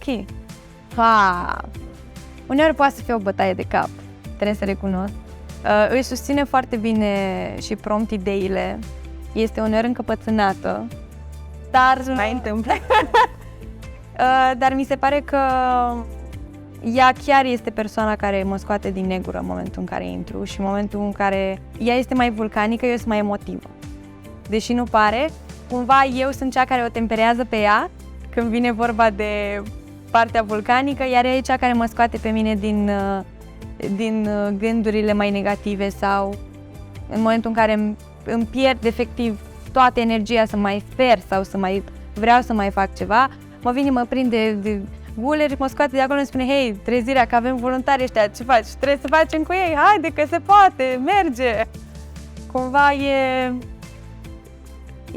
ok. Uneori poate să fie o bătaie de cap, trebuie să recunosc. Îi susține foarte bine și prompt ideile, este uneori încăpățânată, dar mai întâmplă. Dar mi se pare că ea chiar este persoana care mă scoate din negură în momentul în care intru și în momentul în care ea este mai vulcanică, eu sunt mai emotivă. Deși nu pare, cumva eu sunt cea care o temperează pe ea când vine vorba de partea vulcanică, iar ea e cea care mă scoate pe mine din gândurile mai negative sau în momentul în care îmi pierd efectiv toată energia să mai sper sau să mai vreau să mai fac ceva, mă vine, mă prinde de guleri, mă scoate de acolo și spune: hei, trezirea, că avem voluntari ăștia, ce faci? Trebuie să facem cu ei, haide că se poate, merge! Cumva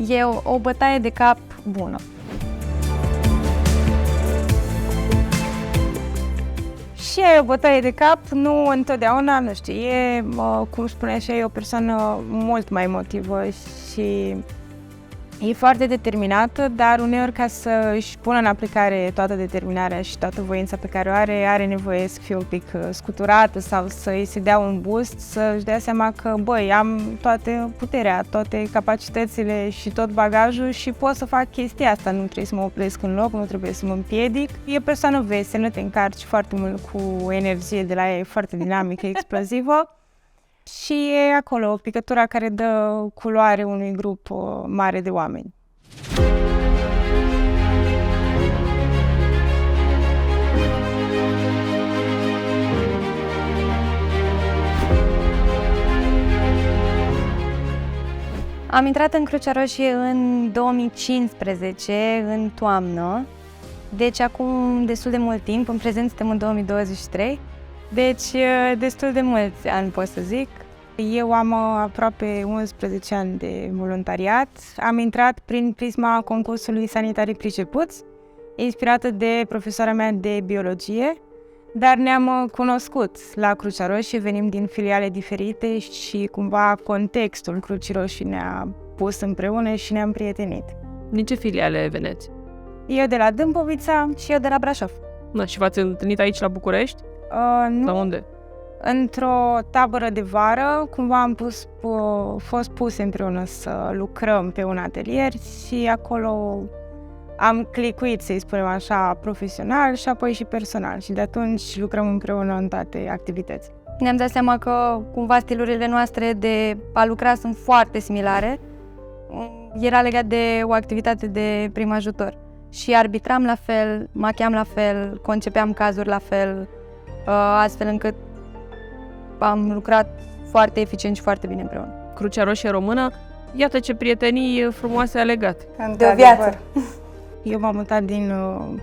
e o bătaie de cap bună. Și e o bătaie de cap, nu întotdeauna, nu știu, e, cum spunea și ea, e o persoană mult mai emotivă și e foarte determinată, dar uneori ca să își pună în aplicare toată determinarea și toată voința pe care o are nevoie să fie un pic scuturată sau să îi se dea un boost, să își dea seama că, băi, am toată puterea, toate capacitățile și tot bagajul și pot să fac chestia asta, nu trebuie să mă opresc în loc, nu trebuie să mă împiedic. E o persoană veselă, te încarci foarte mult cu energie de la ea, e foarte dinamică, explozivă. Și e acolo o picătură care dă culoare unui grup mare de oameni. Am intrat în Crucea Roșie în 2015, în toamnă, deci acum destul de mult timp, în prezent suntem în 2023. Deci, destul de mulți ani, pot să zic. Eu am aproape 11 ani de voluntariat. Am intrat prin prisma concursului Sanitarii Pricepuți, inspirată de profesoara mea de biologie, dar ne-am cunoscut la Crucea Roșie, venim din filiale diferite și cumva contextul Crucii Roșii ne-a pus împreună și ne-am prietenit. Din ce filiale veneți? Eu de la Dâmbovița și eu de la Brașov. Da, și v-ați întâlnit aici la București? Nu. La unde? Într-o tabără de vară, cumva am fost puse împreună să lucrăm pe un atelier și acolo am clicuit, să-i spunem așa, profesional și apoi și personal și de atunci lucrăm împreună în toate activitățile. Ne-am dat seama că cumva stilurile noastre de a lucra sunt foarte similare. Era legat de o activitate de prim ajutor și arbitram la fel, macheam la fel, concepeam cazuri la fel, astfel încât am lucrat foarte eficient și foarte bine împreună. Crucea Roșie Română, iată ce prietenii frumoase a legat. De o viață! Eu m-am mutat din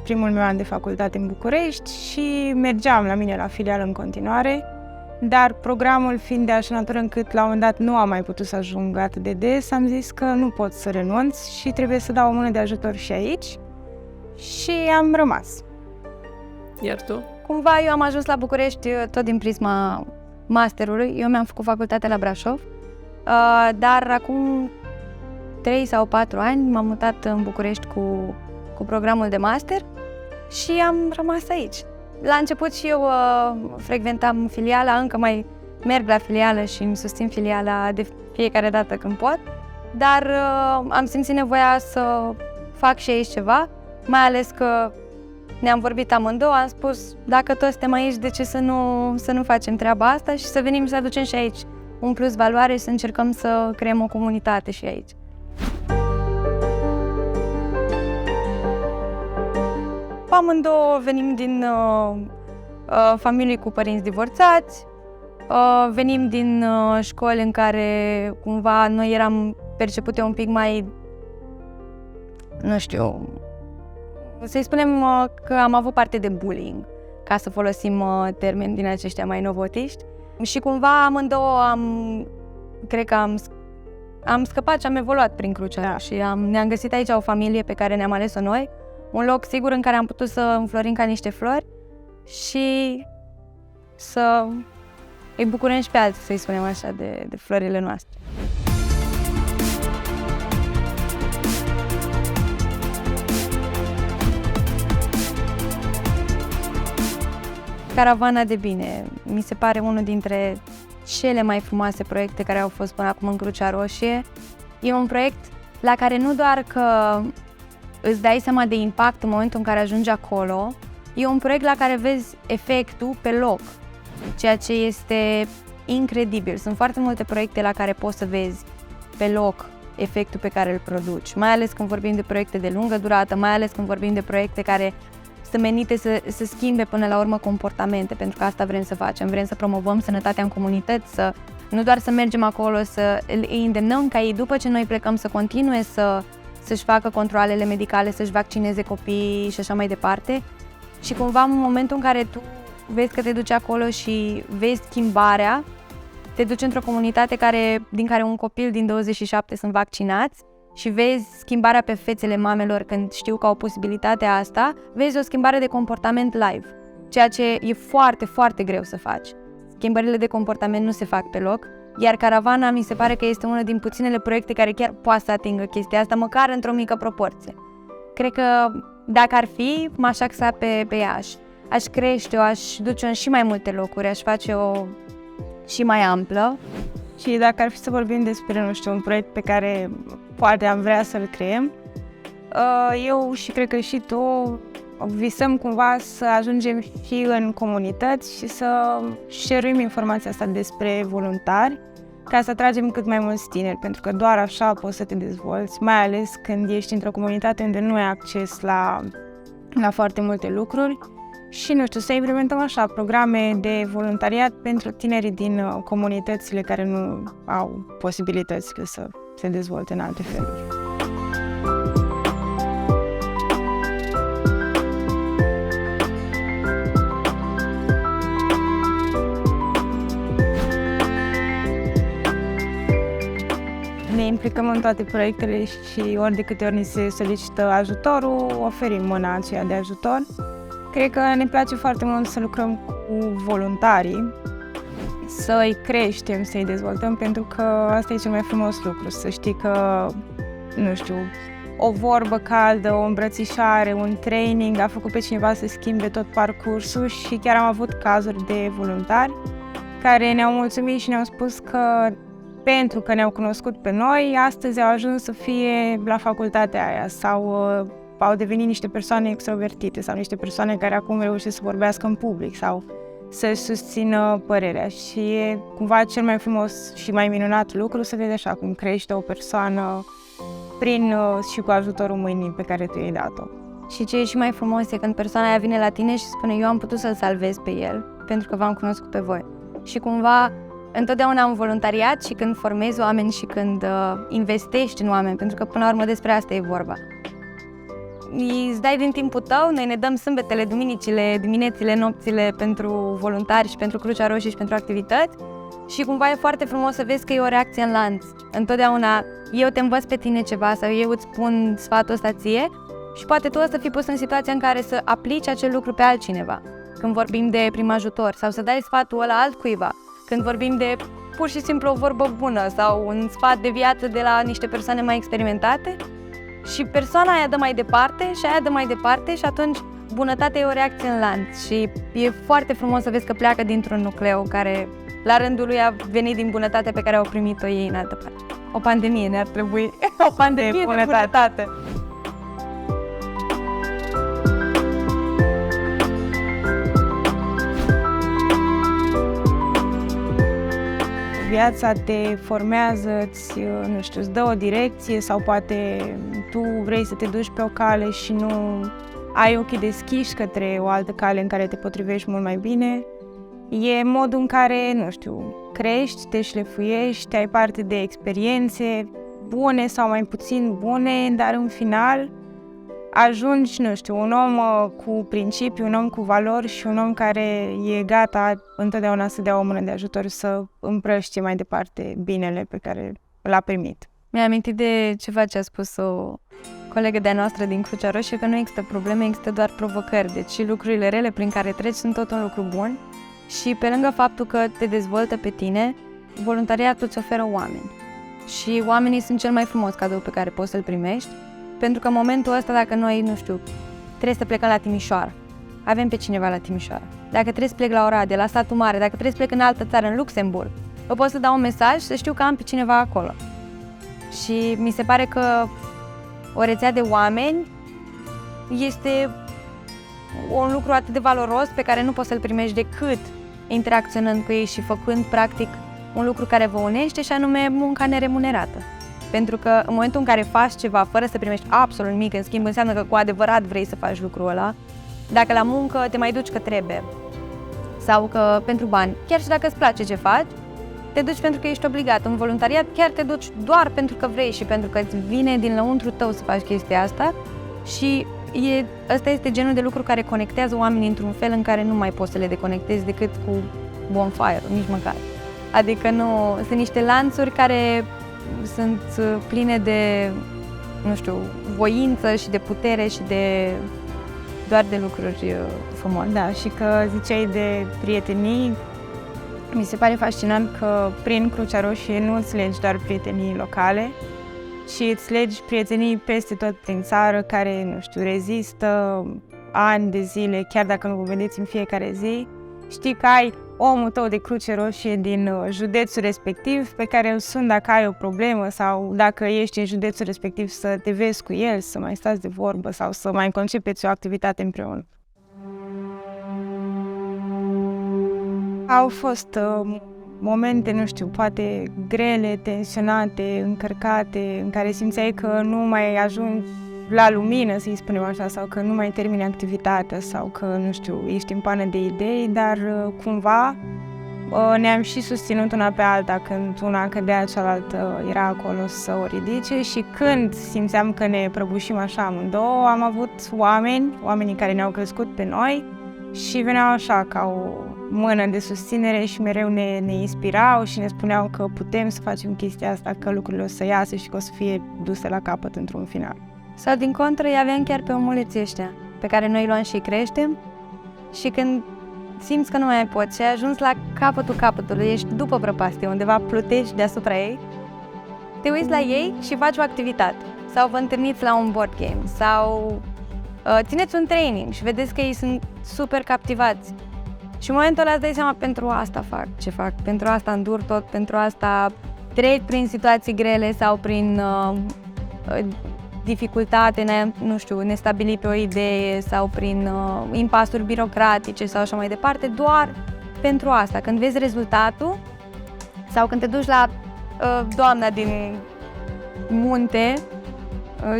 primul meu an de facultate în București și mergeam la mine la filială în continuare, dar programul fiind de așa natură încât la un moment dat nu am mai putut să ajung atât de des, am zis că nu pot să renunț și trebuie să dau o mână de ajutor și aici și am rămas. Iar tu? Cumva eu am ajuns la București tot din prisma masterului. Eu mi-am făcut facultatea la Brașov, dar acum 3 sau 4 ani m-am mutat în București cu programul de master și am rămas aici. La început și eu frecventam filiala, încă mai merg la filială și îmi susțin filiala de fiecare dată când pot, dar am simțit nevoia să fac și aici ceva, mai ales că ne-am vorbit amândouă, am spus, dacă toți suntem aici, de ce să nu facem treaba asta și să venim să aducem și aici un plus valoare și să încercăm să creăm o comunitate și aici. Amândouă venim din familii cu părinți divorțați, venim din școli în care cumva noi eram percepute un pic mai, nu știu, să-i spunem că am avut parte de bullying, ca să folosim termeni din aceștia mai novotiști. Și cumva amândouă cred că am scăpat și am evoluat prin Crucea și ne-am găsit aici o familie pe care ne-am ales-o noi, un loc sigur în care am putut să înflorim ca niște flori și să îi bucurăm și pe alții, să-i spunem așa, de florile noastre. Caravana de Bine. Mi se pare unul dintre cele mai frumoase proiecte care au fost până acum în Crucea Roșie. E un proiect la care nu doar că îți dai seama de impact în momentul în care ajungi acolo, e un proiect la care vezi efectul pe loc, ceea ce este incredibil. Sunt foarte multe proiecte la care poți să vezi pe loc efectul pe care îl produci, mai ales când vorbim de proiecte de lungă durată, mai ales când vorbim de proiecte care sunt menite să schimbe până la urmă comportamente, pentru că asta vrem să facem. Vrem să promovăm sănătatea în comunități, nu doar să mergem acolo, să îi îndemnăm ca ei, după ce noi plecăm, să continue să-și facă controalele medicale, să-și vaccineze copiii și așa mai departe. Și cumva în momentul în care tu vezi că te duci acolo și vezi schimbarea, te duci într-o comunitate din care un copil din 27 sunt vaccinați și vezi schimbarea pe fețele mamelor când știu că au posibilitatea asta, vezi o schimbare de comportament live, ceea ce e foarte, foarte greu să faci. Schimbările de comportament nu se fac pe loc, iar Caravana mi se pare că este unul din puținele proiecte care chiar poate să atingă chestia asta, măcar într-o mică proporție. Cred că dacă ar fi, m-aș axa pe Iași. Aș crește-o, aș duce-o în și mai multe locuri, aș face-o și mai amplă. Și dacă ar fi să vorbim despre, nu știu, un proiect pe care poate am vrea să-l creăm, eu și cred că și tu visăm cumva să ajungem și în comunități și să share-uim informația asta despre voluntari, ca să atragem cât mai mulți tineri, pentru că doar așa poți să te dezvolți, mai ales când ești într-o comunitate unde nu ai acces la foarte multe lucruri. Și, nu știu, să implementăm așa programe de voluntariat pentru tinerii din comunitățile care nu au posibilitățile să se dezvolte în alte feluri. Ne implicăm în toate proiectele și ori de câte ori ni se solicită ajutorul, oferim mâna aceea de ajutor. Cred că ne place foarte mult să lucrăm cu voluntarii, să-i creștem, să-i dezvoltăm, pentru că asta e cel mai frumos lucru, să știi că, nu știu, o vorbă caldă, o îmbrățișare, un training a făcut pe cineva să schimbe tot parcursul și chiar am avut cazuri de voluntari care ne-au mulțumit și ne-au spus că pentru că ne-au cunoscut pe noi, astăzi au ajuns să fie la facultatea aia sau au devenit niște persoane extrovertite sau niște persoane care acum reușesc să vorbească în public sau să-și susțină părerea. Și e cumva cel mai frumos și mai minunat lucru să vezi așa cum crește o persoană prin și cu ajutorul mâinii pe care tu i-ai dat-o. Și ce e și mai frumos e când persoana aia vine la tine și spune: eu am putut să-l salvez pe el pentru că v-am cunoscut pe voi. Și cumva întotdeauna în voluntariat și când formezi oameni și când investești în oameni, pentru că până la urmă despre asta e vorba. Îți dai din timpul tău, noi ne dăm sâmbetele, duminicile, diminețile, nopțile pentru voluntari și pentru Crucea Roșie și pentru activități și cumva e foarte frumos să vezi că e o reacție în lanț. Întotdeauna eu te învăț pe tine ceva sau eu îți spun sfatul ăsta ție și poate tu o să fii pus în situația în care să aplici acel lucru pe altcineva. Când vorbim de prim ajutor sau să dai sfatul ăla altcuiva. Când vorbim de pur și simplu o vorbă bună sau un sfat de viață de la niște persoane mai experimentate și persoana aia dă mai departe și aia dă mai departe și atunci bunătatea e o reacție în lanț și e foarte frumos să vezi că pleacă dintr-un nucleu care la rândul lui a venit din bunătatea pe care au primit-o ei în altă parte. O pandemie ne-ar trebui, o pandemie de bunătate. Viața te formează, nu știu, îți dă o direcție sau poate tu vrei să te duci pe o cale și nu ai ochii deschiși către o altă cale în care te potrivești mult mai bine. E modul în care, nu știu, crești, te șlefuiești, ai parte de experiențe bune sau mai puțin bune, dar în final ajungi, nu știu, un om cu principii, un om cu valori și un om care e gata întotdeauna să dea o mână de ajutor, să împrăștie mai departe binele pe care l-a primit. Mi-am amintit de ceva ce a spus o colegă de-a noastră din Crucea Roșie, că nu există probleme, există doar provocări. Deci lucrurile rele prin care treci sunt tot un lucru bun și pe lângă faptul că te dezvoltă pe tine, voluntariatul îți oferă oameni. Și oamenii sunt cel mai frumos cadou pe care poți să-l primești, pentru că în momentul ăsta, dacă noi, nu știu, trebuie să plecăm la Timișoara, avem pe cineva la Timișoara. Dacă trebuie să plec la Oradea, la satul mare, dacă trebuie să plec în altă țară, în Luxemburg, vă pot să dau un mesaj să știu că am pe cineva acolo. Și mi se pare că o rețea de oameni este un lucru atât de valoros pe care nu poți să-l primești decât interacționând cu ei și făcând practic un lucru care vă unește, și anume munca neremunerată. Pentru că în momentul în care faci ceva fără să primești absolut nimic în schimb, înseamnă că cu adevărat vrei să faci lucrul ăla. Dacă la muncă te mai duci că trebuie sau că pentru bani, chiar și dacă îți place ce faci, te duci pentru că ești obligat. În voluntariat chiar te duci doar pentru că vrei și pentru că îți vine din lăuntru tău să faci chestia asta, și ăsta este genul de lucru care conectează oamenii într-un fel în care nu mai poți să le deconectezi decât cu bonfire, nici măcar. Adică nu, sunt niște lanțuri care sunt pline de, nu știu, voință și de putere și de doar de lucruri frumoase. Da, și că ziceai de prietenii, mi se pare fascinant că prin Crucea Roșie nu îți legi doar prietenii locale, ci îți legi prietenii peste tot prin țară care, nu știu, rezistă ani de zile, chiar dacă nu vă vedeți în fiecare zi. Știi că ai omul tău de Cruce Roșie din județul respectiv pe care îl suni dacă ai o problemă sau dacă ești în județul respectiv să te vezi cu el, să mai stați de vorbă sau să mai concepeți o activitate împreună. Au fost momente, nu știu, poate grele, tensionate, încărcate, în care simțeai că nu mai ajungi la lumină, să-i spunem așa, sau că nu mai termini activitatea sau că, nu știu, ești în pană de idei, dar cumva ne-am și susținut una pe alta. Când una cădea, cealaltă era acolo să o ridice, și când simțeam că ne prăbușim așa amândouă, am avut oamenii care ne-au crescut pe noi și veneau așa ca o mână de susținere și mereu ne inspirau și ne spuneau că putem să facem chestia asta, că lucrurile o să iasă și că o să fie duse la capăt într-un final. Sau din contră, îi aveam chiar pe omuleții ăștia, pe care noi îi luam și îi creștem, și când simți că nu mai poți și ai ajuns la capătul capătului, ești după prăpastie, undeva plutești deasupra ei, te uiți la ei și faci o activitate. Sau vă întâlniți la un board game, sau țineți un training și vedeți că ei sunt super captivați. Și în momentul ăla îți dai seama, pentru asta fac ce fac, pentru asta îndur tot, pentru asta trec prin situații grele sau prin dificultate, nu știu, nestabilit pe o idee sau prin impasuri birocratice sau așa mai departe, doar pentru asta. Când vezi rezultatul sau când te duci la doamna din munte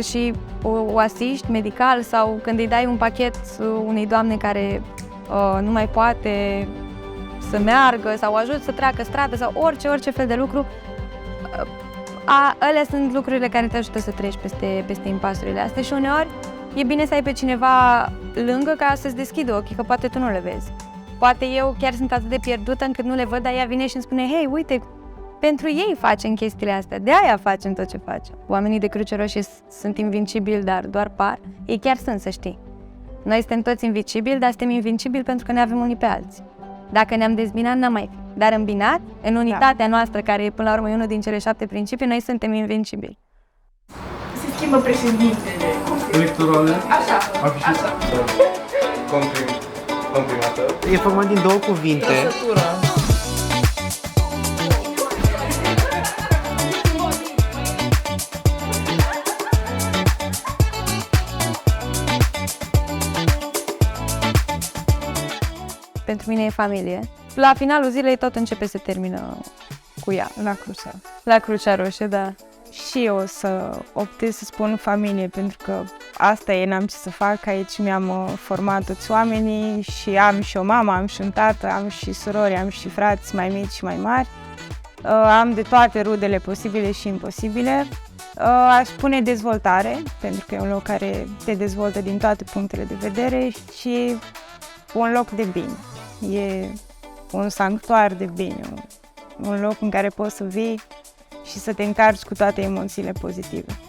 și o asiști medical, sau când îi dai un pachet unei doamne care nu mai poate să meargă sau ajuți să treacă stradă sau orice fel de lucru, alea sunt lucrurile care te ajută să treci peste impasurile astea, și uneori e bine să ai pe cineva lângă ca să-ți deschidă ochii, că poate tu nu le vezi. Poate eu chiar sunt atât de pierdută încât nu le văd, dar ea vine și îmi spune: hei, uite, pentru ei facem chestiile astea, de aia facem tot ce facem. Oamenii de Cruce Roșie sunt invincibili, dar doar par. Ei chiar sunt, să știi. Noi suntem toți invincibili, dar suntem invincibili pentru că ne avem unii pe alții. Dacă ne-am dezbinat, n-am mai fi. Dar îmbinat, în unitatea noastră, care e până la urmă unul din cele 7 principii, noi suntem invincibili. Se schimbă președintele electorale. Așa. Comprimată. E format din două cuvinte. Trăsătură. Pentru mine e familie. La finalul zilei tot începe să termină cu ea. La Crucea Roșie, da. Și eu o să optez să spun familie, pentru că asta e, n-am ce să fac. Aici mi-am format toți oamenii și am și o mamă, am și un tată, am și surori, am și frați mai mici și mai mari. Am de toate rudele posibile și imposibile. Aș spune dezvoltare, pentru că e un loc care te dezvoltă din toate punctele de vedere, și un loc de bine. E un sanctuar de bine, un loc în care poți să vii și să te încarci cu toate emoțiile pozitive.